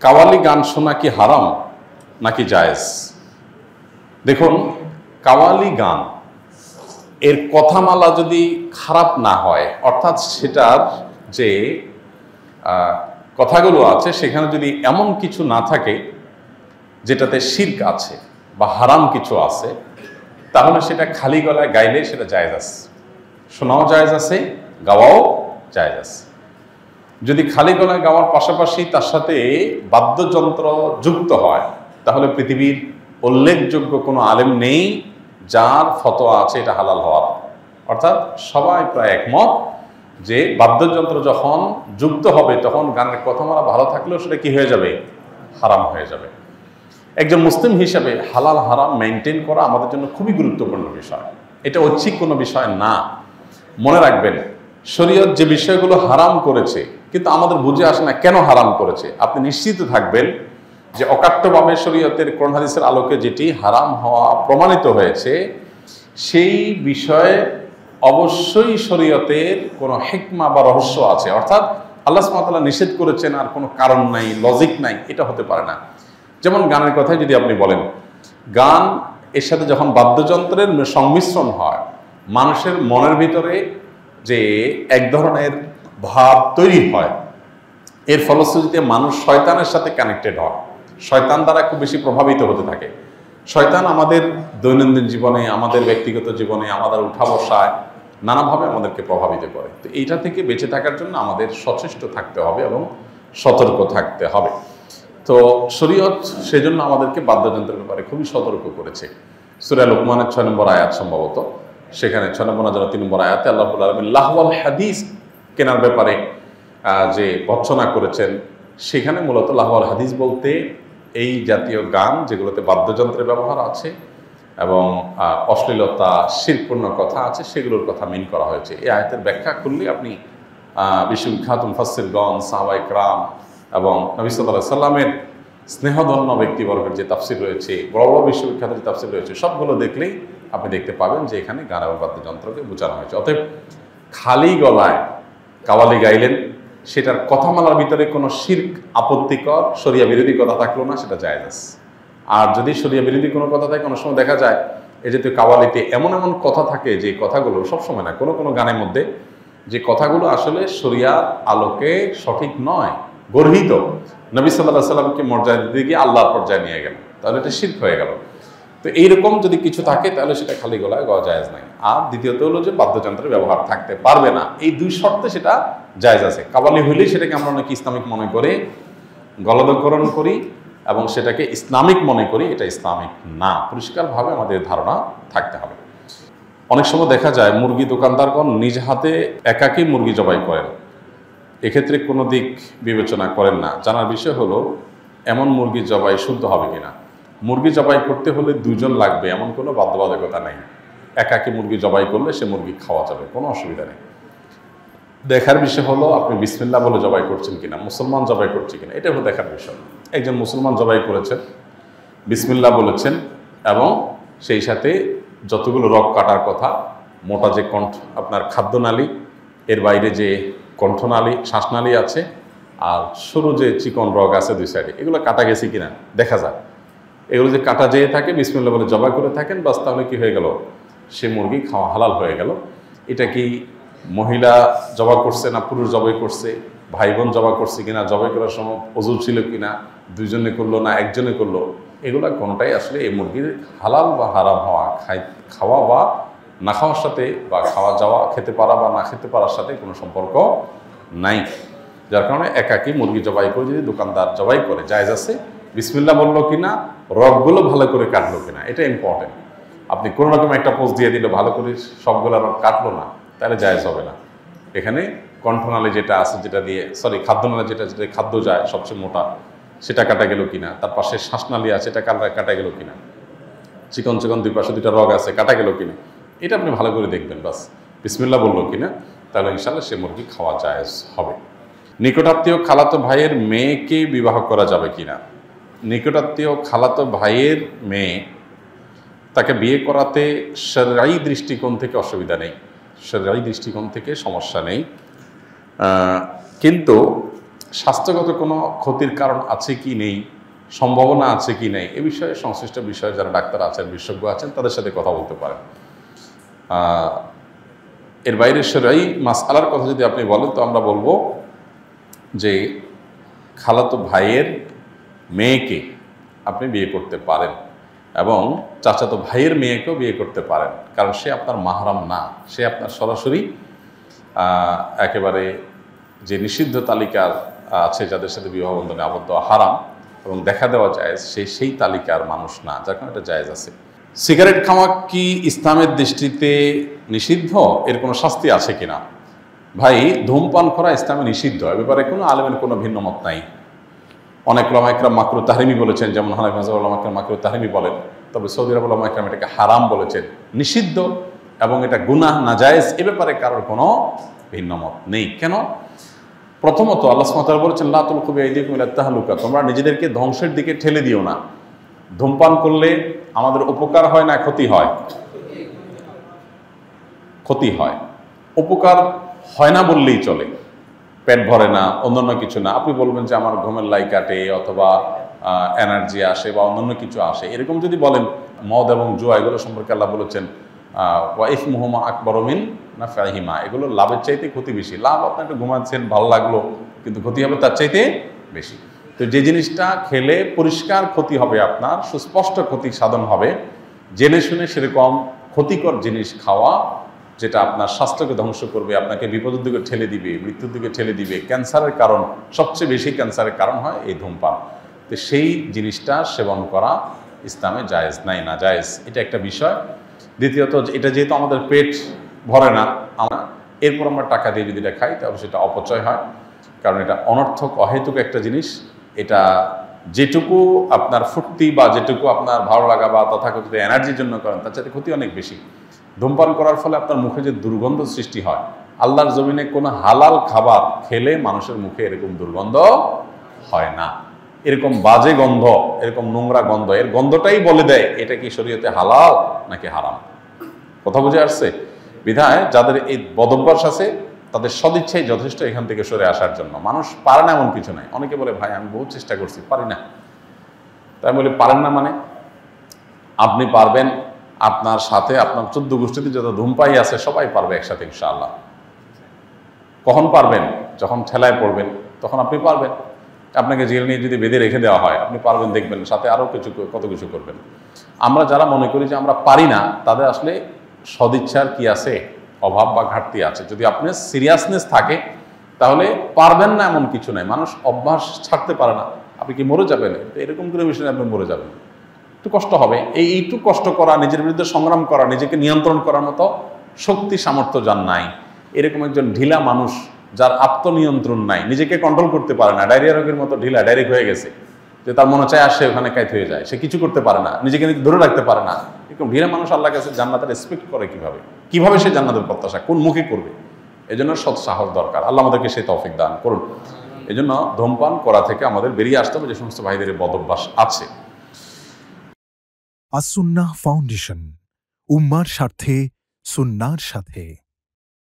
কাওয়ালি গান শোনা কি হারাম নাকি জায়েজ? দেখুন, কাওয়ালি গান এর কথামালা যদি খারাপ না হয়, অর্থাৎ সেটার যে কথাগুলো আছে সেখানে যদি এমন কিছু না থাকে যেটাতে শিরক আছে বা হারাম কিছু আছে, তাহলে সেটা খালি গলায় গাইলে সেটা জায়েজ আছে, শোনাও জায়েজ আছে, গাওয়াও জায়েজ আছে। যদি খালি গলায় গাওয়ার পাশাপাশি তার সাথে বাদ্যযন্ত্র যুক্ত হয়, তাহলে পৃথিবীর উল্লেখযোগ্য কোনো আলেম নেই যার ফতোয়া আছে এটা হালাল হওয়ার। অর্থাৎ সবাই প্রায় একমত যে বাদ্যযন্ত্র যখন যুক্ত হবে তখন গানের কথামালা ভালো থাকলেও সেটা কি হয়ে যাবে? হারাম হয়ে যাবে। একজন মুসলিম হিসাবে হালাল হারাম মেনটেন করা আমাদের জন্য খুবই গুরুত্বপূর্ণ বিষয়। এটা ঐচ্ছিক কোনো বিষয় না। মনে রাখবেন, শরীয়ত যে বিষয়গুলো হারাম করেছে কিন্তু আমাদের বুঝে আসে না কেন হারাম করেছে, আপনি নিশ্চিত থাকবেন যে অকাট্যভাবে শরীয়তের কোরআন হাদিসের আলোকে যেটি হারাম হওয়া প্রমাণিত হয়েছে সেই বিষয়ে অবশ্যই শরীয়তের কোনো হিকমা বা রহস্য আছে। অর্থাৎ আল্লাহ সুবহানাহু ওয়া তাআলা নিষেধ করেছেন আর কোনো কারণ নাই, লজিক নাই, এটা হতে পারে না। যেমন গানের কথাই যদি আপনি বলেন, গান এর সাথে যখন বাদ্যযন্ত্রের সংমিশ্রণ হয়, মানুষের মনের ভিতরে যে এক ধরনের ভাব তৈরি হয়, এর ফলশ্রুতিতে মানুষ শয়তানের সাথে কানেক্টেড হয়, শয়তান দ্বারা খুব বেশি প্রভাবিত হতে থাকে। শয়তান আমাদের দৈনন্দিন জীবনে, আমাদের ব্যক্তিগত জীবনে, আমাদের উঠা বসায় নানাভাবে আমাদেরকে প্রভাবিত করে। তো এইটা থেকে বেঁচে থাকার জন্য আমাদের সচেষ্ট থাকতে হবে এবং সতর্ক থাকতে হবে। তো শরীয়ত সেজন্য আমাদেরকে বাদ্যযন্ত্রের ব্যাপারে খুবই সতর্ক করেছে। সূরা লোকমানের 6 নম্বর আয়াত সম্ভবত, সেখানে 6 নম্বর না 3 নম্বর আয়াতে আল্লাহ রাব্বুল আলামিন লাহওয়াল হাদিস কেনার ব্যাপারে যে ভর্ৎসনা করেছেন, সেখানে মূলত লাহওয়াল হাদিস বলতে এই জাতীয় গান যেগুলোতে বাদ্যযন্ত্রের ব্যবহার আছে এবং অশ্লীলতা, শিরকপূর্ণ কথা আছে, সেগুলোর কথা মিন করা হয়েছে। এই আয়াতের ব্যাখ্যা করলে আপনি বিশ্ববিখ্যাত মুফাসসিরগণ, সাহাবায়ে কেরাম এবং নবী সাল্লাল্লাহু আলাইহি সাল্লামের স্নেহধন্য ব্যক্তিবর্গের যে তাফসির রয়েছে, বড় বড় বিশ্ববিখ্যাত যে তাফসির রয়েছে, সবগুলো দেখলেই আপনি দেখতে পাবেন যে এখানে গান এবং বাদ্যযন্ত্রকে বোঝানো হয়েছে। অতএব খালি গলায় কাওয়ালি গাইলেন, সেটার কথামালার ভিতরে কোনো শিরক, আপত্তিকর, শরিয়া বিরোধী কথা থাকলো না, সেটা জায়েজ আছে। আর যদি শরিয়া বিরোধী কোনো কথা থাকে, অনেক সময় দেখা যায় এই যে কাওয়ালিতে এমন এমন কথা থাকে যে কথাগুলো সবসময় না, কোনো কোনো গানের মধ্যে যে কথাগুলো আসলে শরিয়ার আলোকে সঠিক নয়, গর্হিত, নবী সাল্লাল্লাহু আলাইহি সাল্লামকে মর্যাদা দিতে গিয়ে আল্লাহর পর্যায়ে নিয়ে গেল, তাহলে এটা শিরক হয়ে গেল। তো এইরকম যদি কিছু থাকে তাহলে সেটা খালি গলায় গাওয়া জায়েজ নাই। আর দ্বিতীয়ত হলো যে বাদ্যযন্ত্রের ব্যবহার থাকতে পারবে না, এই দুই শর্তে সেটা জায়েজ আছে। কাওয়ালি হইলেই সেটাকে আমরা অনেকে ইসলামিক মনে করে গলদকরণ করি এবং সেটাকে ইসলামিক মনে করি, এটা ইসলামিক না। পরিষ্কারভাবে আমাদের ধারণা থাকতে হবে। অনেক সময় দেখা যায় মুরগি দোকানদারগণ নিজ হাতে একাকী মুরগি জবাই করেন, এক্ষেত্রে কোনো দিক বিবেচনা করেন না। জানার বিষয় হলো এমন মুরগি জবাই শুদ্ধ হবে কিনা। মুরগি জবাই করতে হলে দুজন লাগবে এমন কোনো বাধ্যবাধকতা নেই। একাকী মুরগি জবাই করলে সে মুরগি খাওয়া যাবে, কোনো অসুবিধা নেই। দেখার বিষয় হলো আপনি বিসমিল্লাহ বলে জবাই করছেন কিনা, মুসলমান জবাই করছে কিনা, এটা হলো দেখার বিষয়। একজন মুসলমান জবাই করেছেন, বিসমিল্লাহ বলেছেন এবং সেই সাথে যতগুলো রগ কাটার কথা, মোটা যে কণ্ঠ আপনার খাদ্যনালী, এর বাইরে যে কণ্ঠনালী, শ্বাসনালী আছে, আর সরু যে চিকন রগ আছে দুই সাইডে, এগুলো কাটা গেছে কিনা দেখা যায়। এগুলো যে কাটা যেয়ে থাকে, বিসমিল্লাহ বলে জবাই করে থাকেন, বাস তাহলে কি হয়ে গেল, সে মুরগি খাওয়া হালাল হয়ে গেল। এটা কি মহিলা জবাই করছে না পুরুষ জবাই করছে, ভাই বোন জবাই করছে কিনা, জবাই করার সময় ওযু ছিল কিনা, দুইজনে করলো না একজনে করলো, এগুলা কোনটাই আসলে এই মুরগির হালাল বা হারাম হওয়া, খাওয়া বা না খাওয়ার সাথে, বা খাওয়া যাওয়া, খেতে পারা বা না খেতে পারার সাথে কোনো সম্পর্ক নাই। যার কারণে একাকী মুরগি জবাই করে যদি দোকানদার জবাই করে, জায়েজ আছে। বিসমিল্লাহ বললো কিনা, রগগুলো ভালো করে কাটলো কিনা, এটা ইম্পর্টেন্ট। আপনি কোনো রকম একটা পোস্ট দিয়ে দিল, ভালো করে সবগুলো রগ কাটলো না, তাহলে জায়েজ হবে না। এখানে কণ্ঠনালী যেটা আছে, যেটা দিয়ে খাদ্যনালী যেটা খাদ্য যায় সবচেয়ে মোটা, সেটা কাটা গেল কিনা, তার পাশে শ্বাসনালী আছে, এটা কাটা গেল কিনা, চিকন চিকন দুই পাশে দুইটা রগ আছে, কাটা গেল কিনা, এটা আপনি ভালো করে দেখবেন। বাস বিসমিল্লাহ বললো কিনা, তাহলে ইনশাআল্লাহ সে মুরগি খাওয়া জায়েজ হবে। নিকটাত্মীয় খালাতো ভাইয়ের মেয়েকে বিবাহ করা যাবে কিনা? নিকটাত্মীয় খালাতো ভাইয়ের মেয়ে, তাকে বিয়ে করাতে শরঈ দৃষ্টিকোণ থেকে অসুবিধা নেই, শরঈ দৃষ্টিকোণ থেকে সমস্যা নেই। কিন্তু স্বাস্থ্যগত কোনো ক্ষতির কারণ আছে কি নেই, সম্ভাবনা আছে কি নেই, এ বিষয়ে সংশ্লিষ্ট বিষয়ে যারা ডাক্তার আছেন, বিশেষজ্ঞ আছেন, তাদের সাথে কথা বলতে পারেন। এর বাইরে শরঈ মাসআলার কথা যদি আপনি বলেন, তো আমরা বলবো যে খালাতো ভাইয়ের মেয়েকে আপনি বিয়ে করতে পারেন এবং চাচাতো ভাইয়ের মেয়েকেও বিয়ে করতে পারেন, কারণ সে আপনার মাহরাম না, সে আপনার সরাসরি একেবারে যে নিষিদ্ধ তালিকার আছে যাদের সাথে বিবাহ বন্ধনে আবদ্ধ হারাম এবং দেখা দেওয়া জায়েজ, সেই তালিকার মানুষ না, যার কারণে এটা জায়েজ আছে। সিগারেট খাওয়া কি ইসলামের দৃষ্টিতে নিষিদ্ধ? এর কোনো শাস্তি আছে কিনা? ভাই, ধূমপান করা ইসলামে নিষিদ্ধ, এ ব্যাপারে কোনো আলেমের কোনো ভিন্ন মত নাই। অনেক ওলামা ইকরাম মাকরুহ তাহরিমি বলেছেন, যেমন হানাফি মাযহাবের ওলামা ইকরাম মাকরুহ তাহরিমি বলেন, তবে সৌদি আরবের ওলামা ইকরাম এটাকে হারাম বলেছেন, নিষিদ্ধ এবং এটা গুনাহ নাজায়েজ, এ ব্যাপারে কারোর কোনো ভিন্ন মত নেই। কেন? প্রথমত আল্লাহ সুবহানাহু ওয়া তাআলা বলেছেন, লা তুলকু বিআইদিকুম ইলা তাহলুকা, তোমরা নিজেদেরকে ধ্বংসের দিকে ঠেলে দিও না। ধূমপান করলে আমাদের উপকার হয় না ক্ষতি হয়? ক্ষতি হয়। উপকার হয় না বললেই চলে, পেট ভরে না, অন্যান্য কিছু না। আপনি বলবেন যে আমার ঘুমের লাই কাটে অথবা এনার্জি আসে বা অন্যান্য কিছু আসে, এরকম যদি বলেন, মদ এবং জুয়া এগুলো সম্পর্কে আল্লাহ বলেছেন ওয়া ইসমুহুমা আকবারু মিন নাফইহিমা, এগুলো লাভের চাইতে ক্ষতি বেশি। লাভ আপনি একটু ঘুমাচ্ছেন, ভালো লাগলো, কিন্তু ক্ষতি হবে তার চাইতে বেশি। তো যে জিনিসটা খেলে পরিষ্কার ক্ষতি হবে, আপনার সুস্পষ্ট ক্ষতি সাধন হবে, জেনে শুনে সেরকম ক্ষতিকর জিনিস খাওয়া, যেটা আপনার স্বাস্থ্যকে ধ্বংস করবে, আপনাকে বিপদের দিকে ঠেলে দিবে, মৃত্যুর দিকে ঠেলে দিবে, ক্যান্সারের কারণ, সবচেয়ে বেশি ক্যান্সারের কারণ হয় এই ধূমপান। তো সেই জিনিসটা সেবন করা ইসলামে জায়েজ নাই, না জায়েজ, এটা একটা বিষয়। দ্বিতীয়ত, এটা যেহেতু আমাদের পেট ভরে না, এরপর আমরা টাকা দিয়ে যদি এটা খাই, তাহলে সেটা অপচয় হয়, কারণ এটা অনর্থক অহেতুক একটা জিনিস। এটা যেটুকু আপনার ফুর্তি বা যেটুকু আপনার ভালো লাগা বা তথাকথিত এনার্জির জন্য করেন, তার চাইতে ক্ষতি অনেক বেশি। ধূমপান করার ফলে আপনার মুখে যে দুর্গন্ধ সৃষ্টি হয়, আল্লাহর জমিনে কোনো হালাল খাবার খেলে মানুষের মুখে এরকম দুর্গন্ধ হয় না। এরকম বাজে গন্ধ, এরকম নোংরা গন্ধ, এর গন্ধটাই বলে দেয় এটা কি শরীয়তে হালাল নাকি হারাম। কথা বুঝে আসছে? বিধায় যাদের এই বদভ্যাস আছে, তাদের সদিচ্ছাই যথেষ্ট এখান থেকে সরে আসার জন্য। মানুষ পারে না এমন কিছু নাই। অনেকে বলে, ভাই আমি বহু চেষ্টা করছি, পারি না। তাই বলে পারেন না মানে? আপনি পারবেন, আপনার সাথে আপনার 14 গোষ্ঠীতে যত ধূমপাই আছে সবাই পারবে একসাথে ইনশাআল্লাহ। কখন পারবেন? যখন ঠেলায় পড়বেন, তখন আপনি পারবেন। আপনাকে জেল নিয়ে যদি বেঁধে রেখে দেওয়া হয়, আপনি পারবেন, দেখবেন সাথে আরও কত কিছু করবেন। আমরা যারা মনে করি যে আমরা পারি না, তাদের আসলে সদিচ্ছার কি আছে, অভাব বা ঘাটতি আছে। যদি আপনার সিরিয়াসনেস থাকে, তাহলে পারবেন না এমন কিছু নাই। মানুষ অভ্যাস ছাড়তে পারে না। আপনি কি মরে যাবেন? এরকম করে বিষয়ে আপনি মরে যাবেন, একটু কষ্ট হবে। এইটু কষ্ট করা, নিজের বিরুদ্ধে সংগ্রাম করা, নিজেকে নিয়ন্ত্রণ করার মতো শক্তি সামর্থ্য যার নাই, এরকম একজন ঢিলা মানুষ, যার আত্মনিয়ন্ত্রণ নাই, নিজেকে কন্ট্রোল করতে পারে না, ডায়রিয়া রোগের মতো ঢিলা, ডাইরেক্ট হয়ে গেছে, যে তার মনে চায় আসে ওখানে কাইত হয়ে যায়, সে কিছু করতে পারে না, নিজেকে ধরে রাখতে পারে না, এরকম ঢিলা মানুষ আল্লাহর কাছে জান্নাতের এক্সপেক্ট করে কিভাবে সে জান্নাতের প্রত্যাশা কোন মুখে করবে? এজন্য সৎ সাহস দরকার। আল্লাহ আমাদেরকে সেই তৌফিক দান করুন। এজন্য ধূমপান করা থেকে আমাদের বেরিয়ে আসতে হবে, যে সমস্ত ভাইদের বদভ্যাস আছে। আসুন্নাহ ফাউন্ডেশন, উম্মার স্বার্থে সুন্নাহর সাথে।